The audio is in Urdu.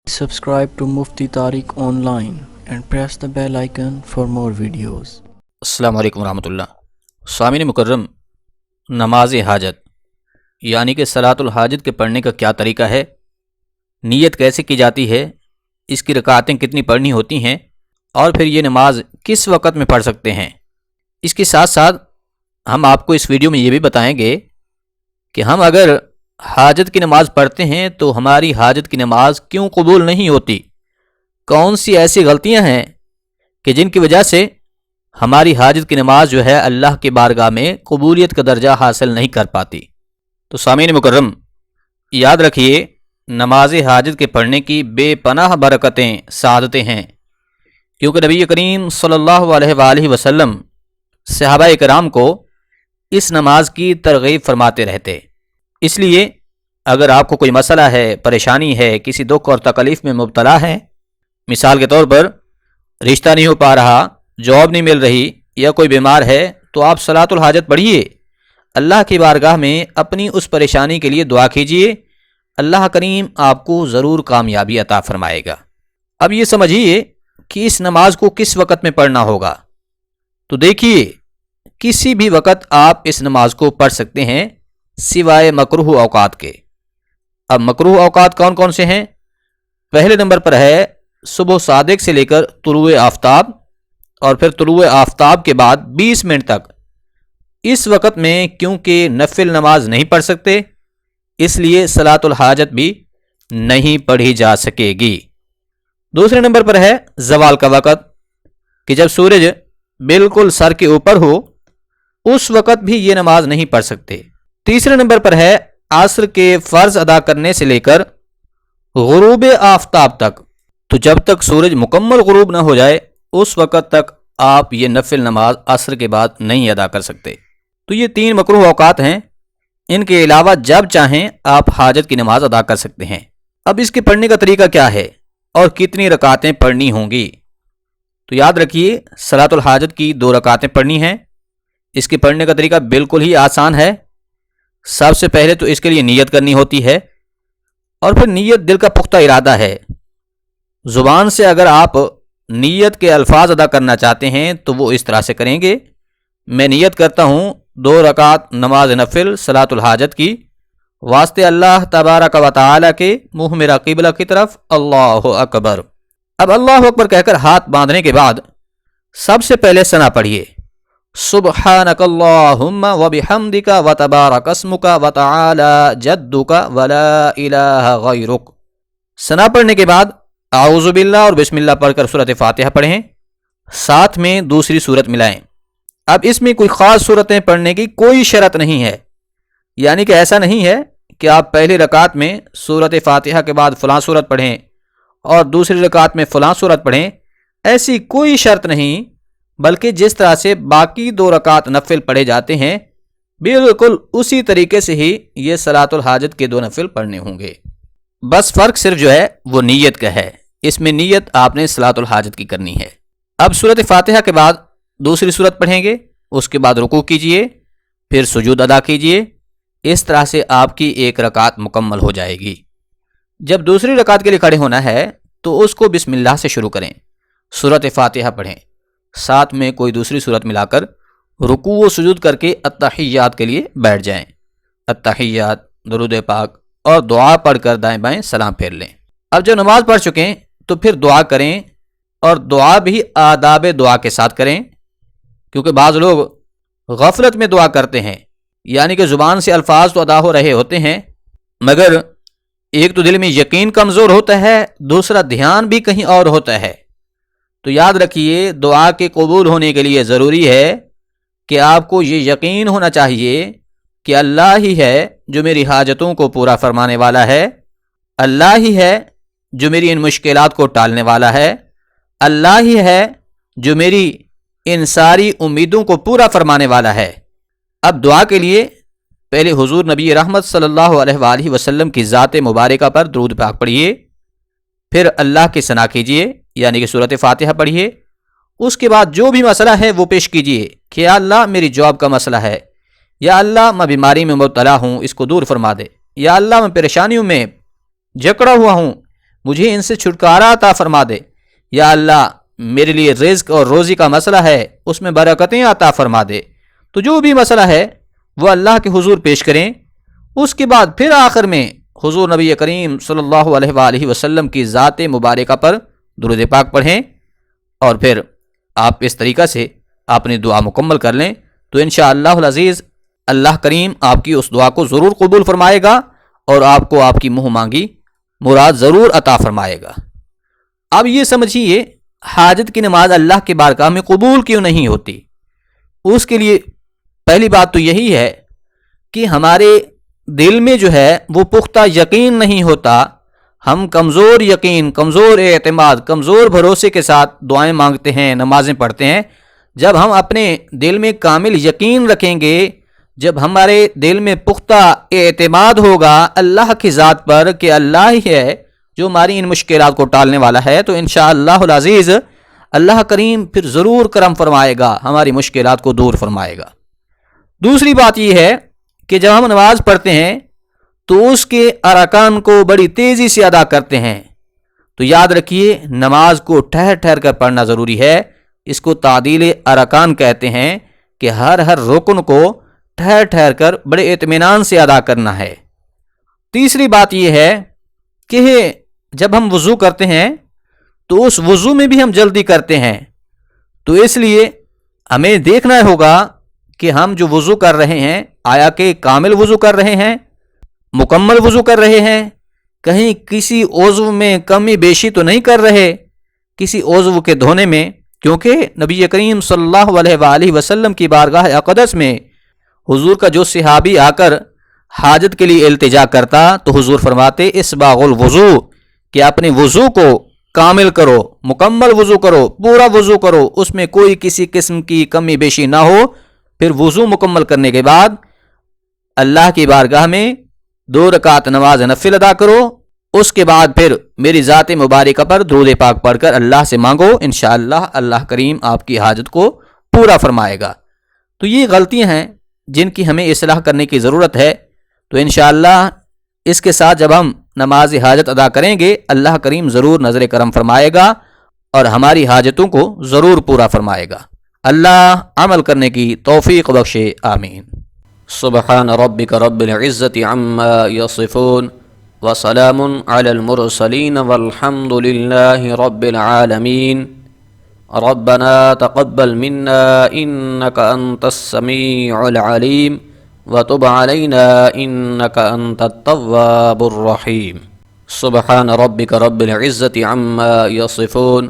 Subscribe to Mufti Tariq Online and press the bell icon for more videos. السلام علیکم ورحمۃ اللہ۔ سامعین مکرم، نماز حاجت یعنی کہ صلاۃ الحاجت کے پڑھنے کا کیا طریقہ ہے، نیت کیسے کی جاتی ہے، اس کی رکعتیں کتنی پڑھنی ہوتی ہیں، اور پھر یہ نماز کس وقت میں پڑھ سکتے ہیں۔ اس کے ساتھ ساتھ ہم آپ کو اس ویڈیو میں یہ بھی بتائیں گے کہ ہم اگر حاجت کی نماز پڑھتے ہیں تو ہماری حاجت کی نماز کیوں قبول نہیں ہوتی، کون سی ایسی غلطیاں ہیں کہ جن کی وجہ سے ہماری حاجت کی نماز جو ہے اللہ کی بارگاہ میں قبولیت کا درجہ حاصل نہیں کر پاتی۔ تو سامعین مکرم، یاد رکھیے، نماز حاجت کے پڑھنے کی بے پناہ برکتیں سعادتیں ہیں، کیونکہ نبی کریم صلی اللہ علیہ وآلہ وسلم صحابہ کرام کو اس نماز کی ترغیب فرماتے رہتے۔ اس لیے اگر آپ کو کوئی مسئلہ ہے، پریشانی ہے، کسی دکھ اور تکلیف میں مبتلا ہے، مثال کے طور پر رشتہ نہیں ہو پا رہا، جاب نہیں مل رہی، یا کوئی بیمار ہے، تو آپ صلاۃ الحاجت پڑھیے، اللہ کی بارگاہ میں اپنی اس پریشانی کے لیے دعا کیجیے، اللہ کریم آپ کو ضرور کامیابی عطا فرمائے گا۔ اب یہ سمجھیے کہ اس نماز کو کس وقت میں پڑھنا ہوگا۔ تو دیکھیے، کسی بھی وقت آپ اس نماز کو پڑھ سکتے ہیں سوائے مکروہ اوقات کے۔ اب مکروہ اوقات کون کون سے ہیں؟ پہلے نمبر پر ہے صبح صادق سے لے کر طلوع آفتاب، اور پھر طلوع آفتاب کے بعد 20 منٹ تک۔ اس وقت میں کیونکہ نفل نماز نہیں پڑھ سکتے، اس لیے صلاۃ الحاجت بھی نہیں پڑھی جا سکے گی۔ دوسرے نمبر پر ہے زوال کا وقت، کہ جب سورج بالکل سر کے اوپر ہو، اس وقت بھی یہ نماز نہیں پڑھ سکتے۔ تیسرے نمبر پر ہے عصر کے فرض ادا کرنے سے لے کر غروب آفتاب تک، تو جب تک سورج مکمل غروب نہ ہو جائے اس وقت تک آپ یہ نفل نماز عصر کے بعد نہیں ادا کر سکتے۔ تو یہ 3 مکروہ اوقات ہیں، ان کے علاوہ جب چاہیں آپ حاجت کی نماز ادا کر سکتے ہیں۔ اب اس کے پڑھنے کا طریقہ کیا ہے اور کتنی رکعتیں پڑھنی ہوں گی؟ تو یاد رکھیے، صلاۃ الحاجت کی 2 رکعتیں پڑھنی ہیں۔ اس کے پڑھنے کا طریقہ بالکل ہی آسان ہے۔ سب سے پہلے تو اس کے لیے نیت کرنی ہوتی ہے، اور پھر نیت دل کا پختہ ارادہ ہے۔ زبان سے اگر آپ نیت کے الفاظ ادا کرنا چاہتے ہیں تو وہ اس طرح سے کریں گے: میں نیت کرتا ہوں 2 رکعت نماز نفل صلاۃ الحاجت کی، واسطے اللہ تبارک و تعالی کے، منہ میرا قبلہ کی طرف، اللہ اکبر۔ اب اللہ اکبر کہہ کر ہاتھ باندھنے کے بعد سب سے پہلے ثنا پڑھیے: سبحانک اللہم وبحمدک وتبارک اسمک وتعالی جدک ولا الہ غیرک۔ ثنا پڑھنے کے بعد اعوذ باللہ اور بسم اللہ پڑھ کر سورۃ فاتحہ پڑھیں، ساتھ میں دوسری سورت ملائیں۔ اب اس میں کوئی خاص سورتیں پڑھنے کی کوئی شرط نہیں ہے، یعنی کہ ایسا نہیں ہے کہ آپ پہلی رکعت میں سورۃ فاتحہ کے بعد فلاں سورت پڑھیں اور دوسری رکعت میں فلاں سورت پڑھیں، ایسی کوئی شرط نہیں، بلکہ جس طرح سے باقی 2 رکعت نفل پڑھے جاتے ہیں بالکل اسی طریقے سے ہی یہ صلاۃ الحاجت کے 2 نفل پڑھنے ہوں گے۔ بس فرق صرف جو ہے وہ نیت کا ہے، اس میں نیت آپ نے صلاۃ الحاجت کی کرنی ہے۔ اب سورۃ فاتحہ کے بعد دوسری سورت پڑھیں گے، اس کے بعد رکوع کیجئے، پھر سجود ادا کیجئے، اس طرح سے آپ کی 1 رکعت مکمل ہو جائے گی۔ جب دوسری رکعت کے لیے کھڑے ہونا ہے تو اس کو بسم اللہ سے شروع کریں، سورۃ فاتحہ پڑھیں، ساتھ میں کوئی دوسری سورت ملا کر رکوع و سجود کر کے التحیات کے لیے بیٹھ جائیں۔ التحیات، درود پاک اور دعا پڑھ کر دائیں بائیں سلام پھیر لیں۔ اب جب نماز پڑھ چکیں تو پھر دعا کریں، اور دعا بھی آداب دعا کے ساتھ کریں، کیونکہ بعض لوگ غفلت میں دعا کرتے ہیں، یعنی کہ زبان سے الفاظ تو ادا ہو رہے ہوتے ہیں، مگر ایک تو دل میں یقین کمزور ہوتا ہے، دوسرا دھیان بھی کہیں اور ہوتا ہے۔ تو یاد رکھیے، دعا کے قبول ہونے کے لیے ضروری ہے کہ آپ کو یہ یقین ہونا چاہیے کہ اللہ ہی ہے جو میری حاجتوں کو پورا فرمانے والا ہے، اللہ ہی ہے جو میری ان مشکلات کو ٹالنے والا ہے، اللہ ہی ہے جو میری ان ساری امیدوں کو پورا فرمانے والا ہے۔ اب دعا کے لیے پہلے حضور نبی رحمت صلی اللہ علیہ وآلہ وسلم کی ذات مبارکہ پر درود پاک پڑھیے، پھر اللہ کی ثنا کیجیے، یعنی کہ سورۃ فاتحہ پڑھیے۔ اس کے بعد جو بھی مسئلہ ہے وہ پیش کیجیے کہ یا اللہ میری جاب کا مسئلہ ہے، یا اللہ میں بیماری میں مبتلا ہوں، اس کو دور فرما دے، یا اللہ میں پریشانیوں میں جکڑا ہوا ہوں، مجھے ان سے چھٹکارا عطا فرما دے۔ یا اللہ میرے لیے رزق اور روزی کا مسئلہ ہے، اس میں برکتیں عطا فرما دے۔ تو جو بھی مسئلہ ہے وہ اللہ کے حضور پیش کریں۔ اس کے بعد پھر آخر میں حضور نبی کریم صلی اللہ علیہ وآلہ وسلم کی ذات مبارکہ پر درود پاک پڑھیں، اور پھر آپ اس طریقہ سے اپنی دعا مکمل کر لیں تو انشاءاللہ العزیز اللہ کریم آپ کی اس دعا کو ضرور قبول فرمائے گا اور آپ کو آپ کی منہ مانگی مراد ضرور عطا فرمائے گا۔ اب یہ سمجھیے حاجت کی نماز اللہ کے بارگاہ میں قبول کیوں نہیں ہوتی؟ اس کے لیے پہلی بات تو یہی ہے کہ ہمارے دل میں جو ہے وہ پختہ یقین نہیں ہوتا۔ ہم کمزور یقین، کمزور اعتماد، کمزور بھروسے کے ساتھ دعائیں مانگتے ہیں، نمازیں پڑھتے ہیں۔ جب ہم اپنے دل میں کامل یقین رکھیں گے، جب ہمارے دل میں پختہ اعتماد ہوگا اللہ کی ذات پر کہ اللہ ہی ہے جو ہماری ان مشکلات کو ٹالنے والا ہے، تو انشاءاللہ العزیز اللہ کریم پھر ضرور کرم فرمائے گا، ہماری مشکلات کو دور فرمائے گا۔ دوسری بات یہ ہے کہ جب ہم نماز پڑھتے ہیں تو اس کے ارکان کو بڑی تیزی سے ادا کرتے ہیں۔ تو یاد رکھیے نماز کو ٹھہر ٹھہر کر پڑھنا ضروری ہے۔ اس کو تعدیل ارکان کہتے ہیں کہ ہر رکن کو ٹھہر ٹھہر کر بڑے اطمینان سے ادا کرنا ہے۔ تیسری بات یہ ہے کہ جب ہم وضو کرتے ہیں تو اس وضو میں بھی ہم جلدی کرتے ہیں، تو اس لیے ہمیں دیکھنا ہوگا کہ ہم جو وضو کر رہے ہیں آیا کہ کامل وضو کر رہے ہیں، مکمل وضو کر رہے ہیں، کہیں کسی عضو میں کمی بیشی تو نہیں کر رہے کسی عضو کے دھونے میں، کیونکہ نبی کریم صلی اللہ علیہ وآلہ وسلم کی بارگاہ اقدس میں حضور کا جو صحابی آ کر حاجت کے لیے التجا کرتا تو حضور فرماتے اسباغ الوضو کہ اپنے وضو کو کامل کرو، مکمل وضو کرو، پورا وضو کرو، اس میں کوئی کسی قسم کی کمی بیشی نہ ہو۔ پھر وضو مکمل کرنے کے بعد اللہ کی بارگاہ میں 2 رکعت نماز نفل ادا کرو، اس کے بعد پھر میری ذات مبارکہ پر درود پاک پڑھ کر اللہ سے مانگو، انشاءاللہ اللہ کریم آپ کی حاجت کو پورا فرمائے گا۔ تو یہ غلطیاں ہیں جن کی ہمیں اصلاح کرنے کی ضرورت ہے۔ تو انشاءاللہ اس کے ساتھ جب ہم نماز حاجت ادا کریں گے اللہ کریم ضرور نظر کرم فرمائے گا اور ہماری حاجتوں کو ضرور پورا فرمائے گا۔ اللہ عمل کرنے کی توفیق بخشے، آمین۔ سبحان ربک رب العزت عما یصفون وسلام علی المرسلین والحمد للہ رب العالمین۔ ربنا تقبل منا انک انت السمیع العلیم وتب علینا انک انت التواب الرحیم۔ سبحان ربک رب العزت عما یصفون